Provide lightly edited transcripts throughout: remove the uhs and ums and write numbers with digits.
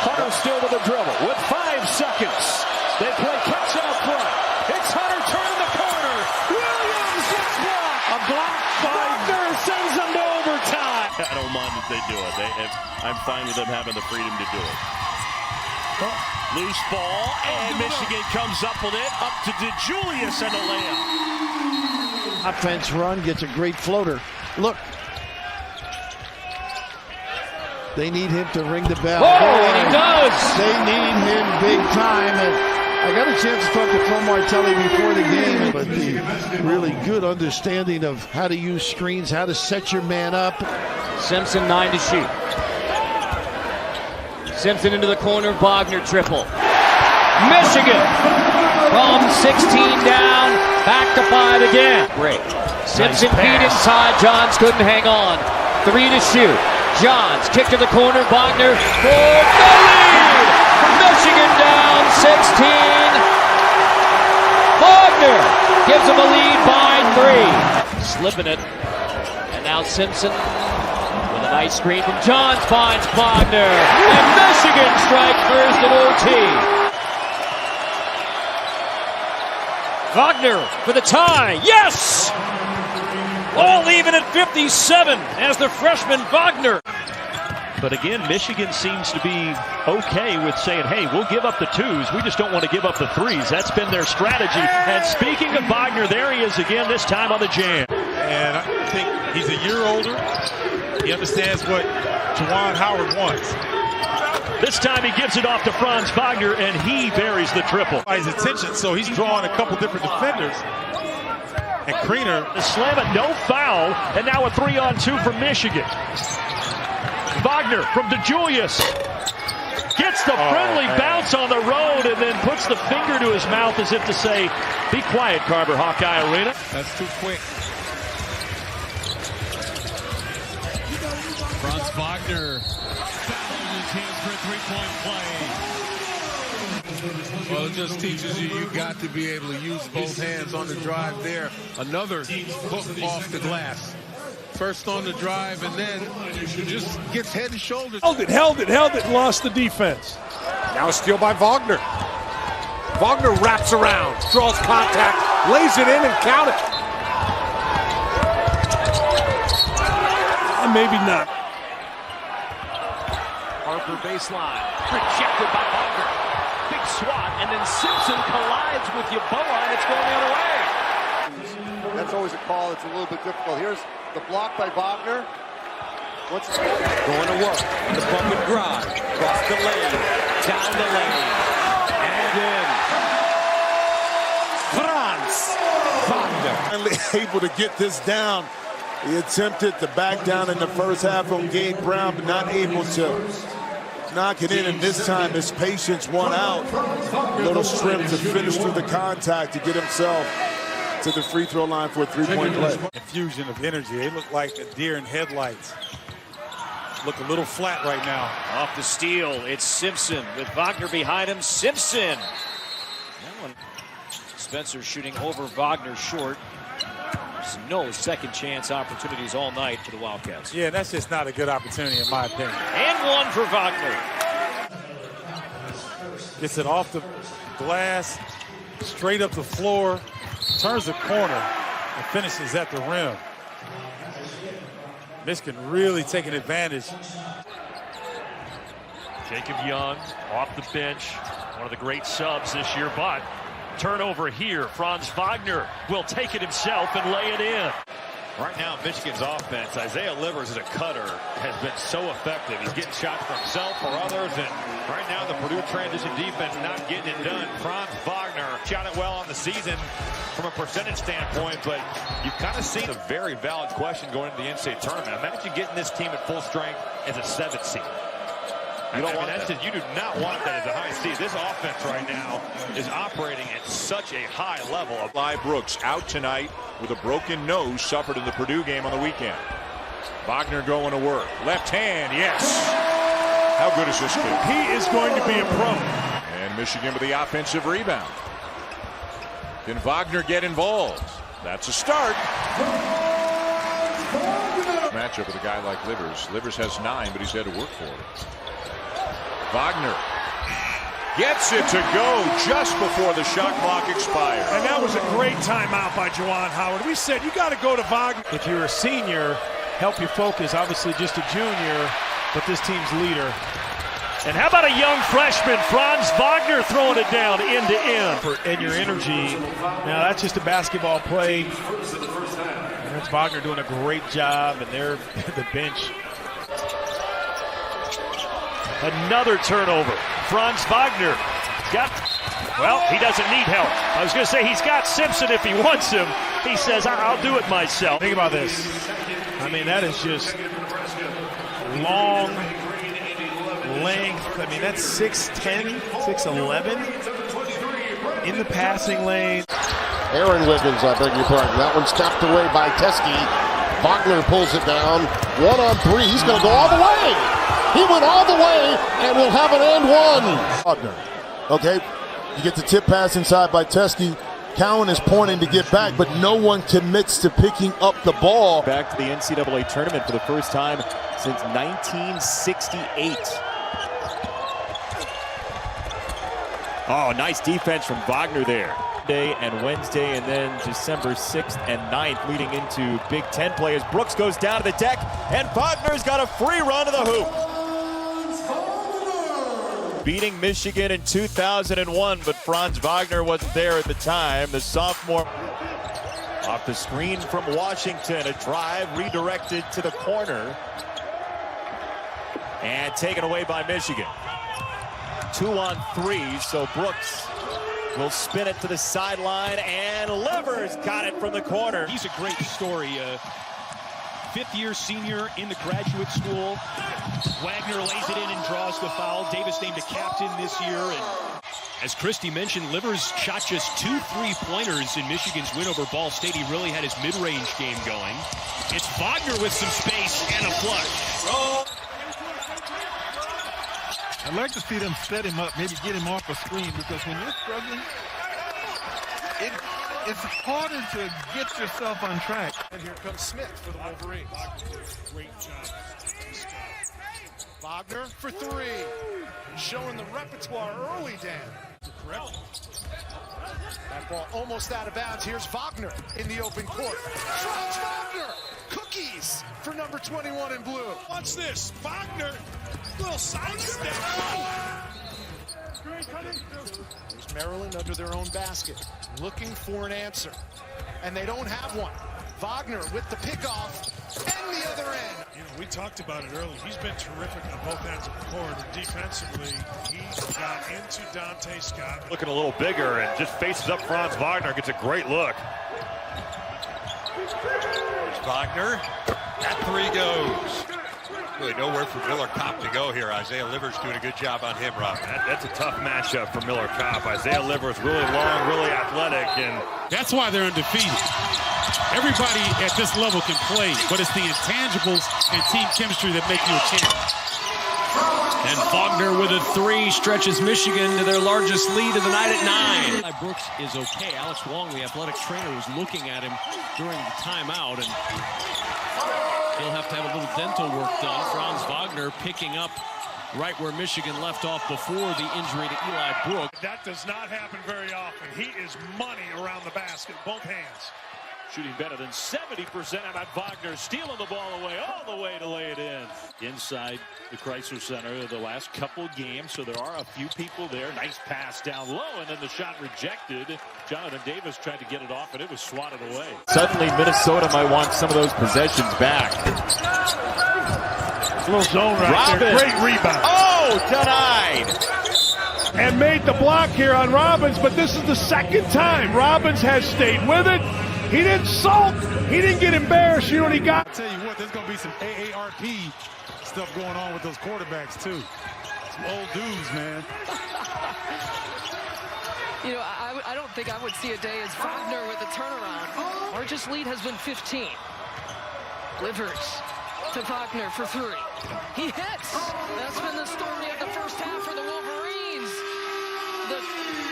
Hunter still with a dribble with 5 seconds. They play catch up front. It's Hunter turning the corner. Williams gets blocked. A block by Wagner sends them to overtime. I don't mind if they do it. I'm fine with them having the freedom to do it. Loose ball, and Michigan comes up with it. Up to DeJulius and a layup. Offense run, gets a great floater. Look. They need him to ring the bell. Oh, and he does. They need him big time. And I got a chance to talk to Phil Martelli before the game, but the really good understanding of how to use screens, how to set your man up. Simpson 9 to shoot. Simpson into the corner, Wagner triple. Michigan from 16 down, back to 5 again. Great. Simpson beat inside, Johns couldn't hang on. 3 to shoot. Johns kick to the corner, Wagner for the lead! Michigan down 16. Wagner gives them a lead by 3. Slipping it. And now Simpson with a nice screen from Johns finds Wagner. And Michigan strikes first at OT. Wagner for the tie. Yes! All even at 57 as the freshman Wagner. But again, Michigan seems to be okay with saying, hey, we'll give up the 2s. We just don't want to give up the 3s. That's been their strategy. And speaking of Wagner, there he is again, this time on the jam. And I think he's a year older. He understands what Juwan Howard wants. This time he gives it off to Franz Wagner, and he buries the triple. His attention, so he's drawing a couple different defenders. And Kriener. The slam it, no foul, and now a 3-on-2 for Michigan. Wagner from DeJulius gets the friendly bounce on the road and then puts the finger to his mouth as if to say, be quiet, Carver Hawkeye Arena. That's too quick. Franz Wagner fouling his hands for a three-point play. Well, it just teaches you got to be able to use both hands on the drive there. Another hook off the glass. First on the drive, and then just gets head and shoulders. Held it, lost the defense. Now a steal by Wagner. Wagner wraps around, draws contact, lays it in and count it. Maybe not. Harper baseline, rejected by Wagner. Big swat, and then Simpson collides with Yeboah, and it's going the other way. That's always a call. It's a little bit difficult. Here's the block by Wagner. Going to work. The bump and drive. Across the lane. Down the lane. And in. Franz Wagner. Finally able to get this down. He attempted to back down in the first half on Gabe Brown, but not able to knock it in. And this time his patience won out. A little strength to finish through the contact to get himself to the free throw line for a 3-point play. Infusion of energy. They look like a deer in headlights. Look a little flat right now. Off the steal, it's Simpson with Wagner behind him. Simpson. That one. Spencer shooting over Wagner short. There's no second chance opportunities all night for the Wildcats. Yeah, that's just not a good opportunity in my opinion. And one for Wagner. Gets it off the glass, straight up the floor. Turns the corner and finishes at the rim. Michigan really taking advantage. Jacob Young off the bench, one of the great subs this year, but turnover here. Franz Wagner will take it himself and lay it in. Right now, Michigan's offense, Isaiah Livers as a cutter has been so effective. He's getting shots for himself or others, and right now the Purdue transition defense not getting it done. Franz Wagner shot it well on the season from a percentage standpoint, but you've kind of seen a very valid question going into the NCAA tournament. Imagine getting this team at full strength as a 7th seed. You don't want that. You do not want that as a high seed. This offense right now is operating at such a high level. Eli Brooks out tonight with a broken nose suffered in the Purdue game on the weekend. Wagner going to work. Left hand, yes. How good is this kid? He is going to be a pro. And Michigan with the offensive rebound. Can Wagner get involved? That's a start. Matchup with a guy like Livers. Livers has 9, but he's had to work for it. Wagner gets it to go just before the shot clock expires. And that was a great timeout by Juwan Howard. We said you got to go to Wagner. If you're a senior, help your focus. Obviously just a junior, but this team's leader. And how about a young freshman, Franz Wagner, throwing it down end to end? And your energy. Now that's just a basketball play. Franz Wagner doing a great job, and they're the bench. Another turnover. Franz Wagner well, he doesn't need help. I was going to say he's got Simpson if he wants him. He says, I'll do it myself. Think about this. I mean, that is just long length. I mean, that's 6'10", 6'11", in the passing lane. Aaron Wiggins, I beg your pardon. That one's tapped away by Teskey. Wagner pulls it down. 1-on-3. He's going to go all the way. He went all the way, and we'll have an and one. Wagner. Okay, you get the tip pass inside by Teskey. Cowan is pointing to get back, but no one commits to picking up the ball. Back to the NCAA tournament for the first time since 1968. Oh, nice defense from Wagner there. Day and Wednesday, and then December 6th and 9th leading into Big Ten play as Brooks goes down to the deck, and Wagner's got a free run to the hoop. Beating Michigan in 2001, but Franz Wagner wasn't there at the time. The sophomore off the screen from Washington, a drive redirected to the corner and taken away by Michigan. 2-on-3, so Brooks will spin it to the sideline, and Livers got it from the corner. He's a great story. Fifth-year senior in the graduate school. Wagner lays it in and draws the foul. Davis named a captain this year. And as Christie mentioned, Livers shot just 2 3-pointers in Michigan's win over Ball State. He really had his mid-range game going. It's Wagner with some space and a flush. I'd like to see them set him up, maybe get him off a screen, because when you're struggling, it's harder to get yourself on track. And here comes Smith for the Wolverines. Great job. Wagner for 3. Showing the repertoire early, Dan. That ball almost out of bounds. Here's Wagner in the open court. Franz Wagner! Cookies for number 21 in blue. Watch this. Wagner, little sidestep. Here's Maryland under their own basket, looking for an answer. And they don't have one. Wagner with the pickoff and the other end. You know, we talked about it earlier. He's been terrific on both ends of the court. And defensively, he got into Dante Scott. Looking a little bigger and just faces up Franz Wagner. Gets a great look. There's Wagner. That 3 goes. Really nowhere for Miller Kopp to go here. Isaiah Livers doing a good job on him, Rob. That's a tough matchup for Miller Kopp. Isaiah Livers really long, really athletic, and that's why they're undefeated. Everybody at this level can play, but it's the intangibles and team chemistry that make you a champion. And Wagner with a 3 stretches Michigan to their largest lead of the night at 9. Brooks is okay. Alex Wong, the athletic trainer, was looking at him during the timeout, and he'll have to have a little dental work done. Franz Wagner picking up right where Michigan left off before the injury to Eli Brooks. That does not happen very often. He is money around the basket, both hands. Shooting better than 70%. How about Wagner stealing the ball away all the way to lay it in? Inside the Chrysler Center the last couple of games, so there are a few people there. Nice pass down low, and then the shot rejected. Jonathan Davis tried to get it off, but it was swatted away. Suddenly Minnesota might want some of those possessions back. A little zone right there. Great rebound. Oh, denied. And made the block here on Robbins, but this is the second time Robbins has stayed with it. He didn't sulk. He didn't get embarrassed. You know what he got? I'll tell you what, there's going to be some AARP stuff going on with those quarterbacks, too. Some old dudes, man. You know, I don't think I would see a day as Wagner with a turnaround. Largest lead has been 15. Livers to Wagner for 3. He hits. That's been the story of the first half for the Wolverines. The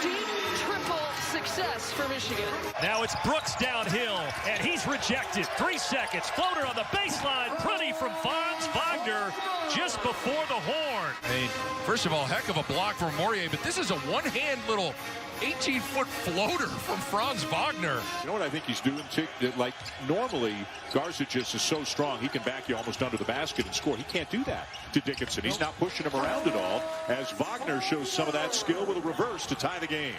deep triple success for Michigan. Now it's Brooks downhill, and he's rejected. 3 seconds. Floater on the baseline. Pretty from Franz Wagner just before the horn. Hey, first of all, heck of a block from Morier, but this is a one-hand little 18-foot floater from Franz Wagner. You know what I think he's doing? Like, normally, Garzages is so strong, he can back you almost under the basket and score. He can't do that to Dickinson. He's not pushing him around at all, as Wagner shows some of that skill with a reverse to tie the game.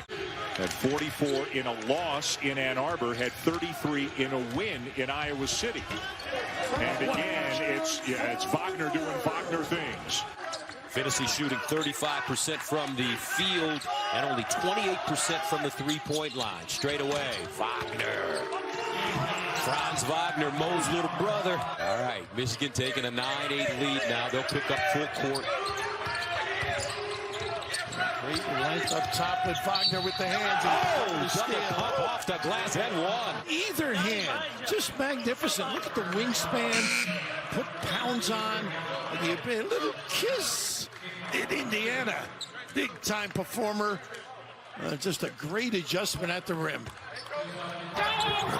Had 44 in a loss in Ann Arbor, had 33 in a win in Iowa City. And again, it's Wagner doing Wagner things. Finney shooting 35% from the field and only 28% from the three-point line. Straight away, Wagner. Franz Wagner, Mo's little brother. All right, Michigan taking a 9-8 lead now. They'll pick up full court. Great length up top with Wagner with the hands. Double pump off the glass and one. Either hand, just magnificent. Look at the wingspan. Put pounds on. A little kiss in Indiana. Big time performer. Just a great adjustment at the rim.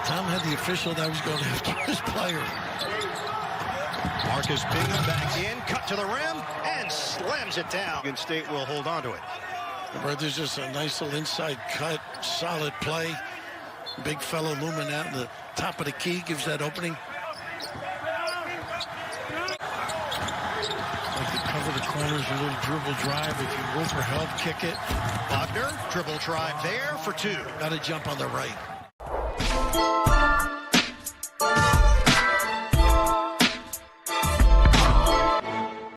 Tom had the official that was going after his player. Marcus Bingham back in, cut to the rim, and slams it down. Michigan State will hold on to it. There's just a nice little inside cut, solid play. Big fellow looming out in the top of the key, gives that opening. Like to cover the corners, a little dribble drive. If you will for help, kick it. Wagner, dribble drive there for two. Got to jump on the right.